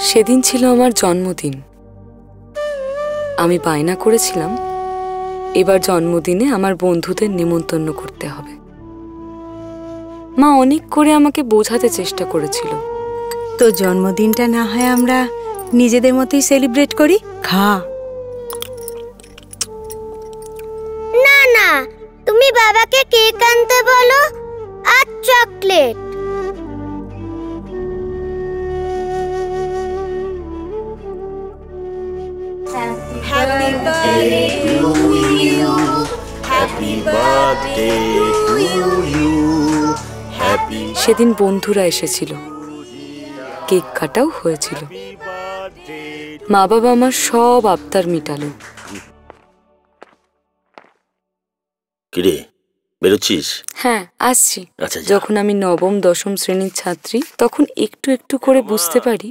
সেদিন ছিল আমার জন্মদিন। আমি বায়না করেছিলাম এবার জন্মদিনে আমার বন্ধুদের নিমন্ত্রণ করতে হবে। মা অনেক করে আমাকে বোঝাতে চেষ্টা করেছিল, তো জন্মদিনটা না হয় আমরা নিজেদের মতোই সেলিব্রেট করি। খা। না না, তুমি বাবাকে কেক আনতে বলো আর chocolate. Happy birthday to you. Happy birthday to you. Happy সেদিন বন্ধুরা এসেছিল, কেক কাটাও হয়েছিল। মা বাবা আমার সব আবদার মিটালো। কিরে, বেরোচ্ছিস? হ্যাঁ, আসছি। আচ্ছা, যখন আমি নবম দশম শ্রেণীর ছাত্রী, তখন একটু একটু করে বুঝতে পারি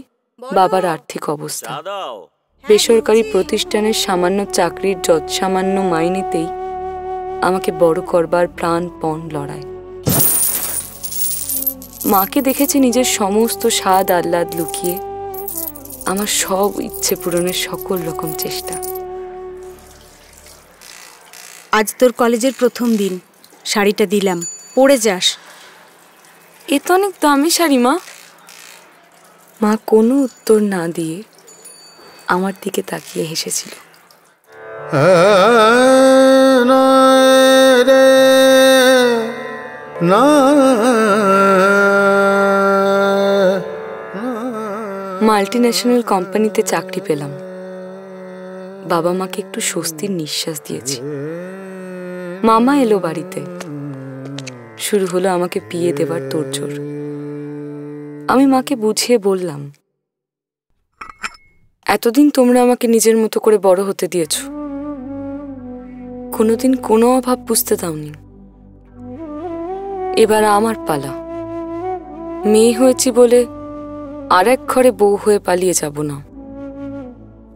বাবার আর্থিক অবস্থা। বেসরকারি প্রতিষ্ঠানের সামান্য চাকরির যৎসামান্য মাইনেতেই আমাকে বড় করবার প্রাণপণ লড়াই। মাকে দেখেছি নিজের সমস্ত স্বাদ আহ্লাদ লুকিয়ে আমার সব ইচ্ছে পূরণের সকল রকম চেষ্টা। আজ তোর কলেজের প্রথম দিন, শাড়িটা দিলাম, পরে যাস। এ তো অনেক দামি শাড়ি মা। মা কোনো উত্তর না দিয়ে আমার দিকে তাকিয়ে হেসেছিল। মাল্টি ন্যাশনাল কোম্পানিতে চাকরি পেলাম। বাবা মাকে একটু স্বস্তির নিঃশ্বাস দিয়েছি। মামা এলো বাড়িতে। শুরু হলো আমাকে বিয়ে দেবার তোড়জোড়। আমি মাকে বুঝিয়ে বললাম, এতদিন তোমরা আমাকে নিজের মতো করে বড় হতে দিয়েছ, কোনোদিন কোনো অভাব বুঝতে দাওনি। এবার আমার পালা। মেয়ে হয়েছি বলে আর এক ঘরে বউ হয়ে পালিয়ে যাব না।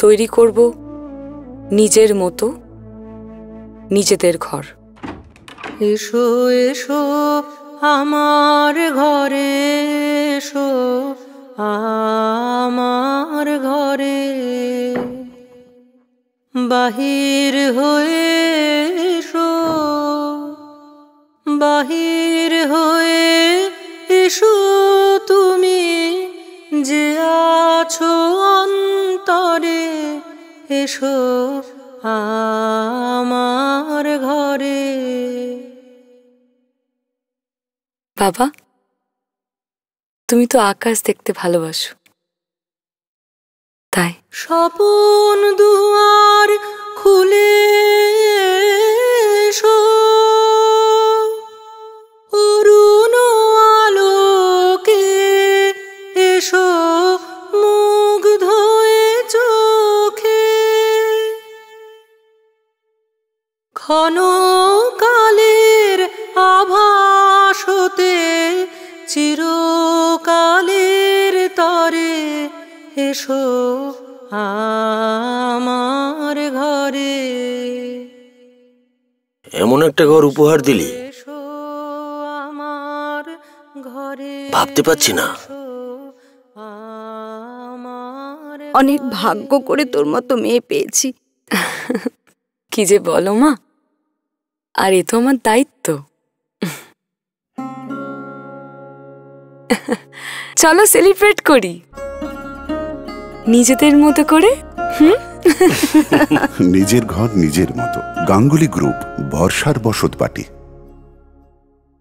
তৈরি করব নিজের মতো নিজেদের ঘর। এসো এসো আমার ঘরে, এসো আমার ঘরে, বাহির হয়ে এসো, বাহির হয়ে এসো তুমি যে আছো অন্তরে, এসো আমার ঘরে। বাবা, তুমি তো আকাশ দেখতে ভালোবাসো, তাই স্বপন দুয়ার খুলে এসো, অরুণ আলোকে এসো, মুগ্ধ হয়ে চোখে, ক্ষণকালের আভাস হতে চিরকালের তরে, এসো আমার ঘরে। এমন একটা ঘর উপহার দিলি, এসো আমার ঘরে, ভাবতে পারছি না। অনেক ভাগ্য করে তোর মতো মেয়ে পেয়েছি। কি যে বলো মা, আর এ তো আমার দায়িত্ব। চলো সেলিব্রেট করি নিজেদের মতো করে। নিজের ঘর নিজের মতো। গাঙ্গুলি গ্রুপ, বর্ষার বসত বাটি।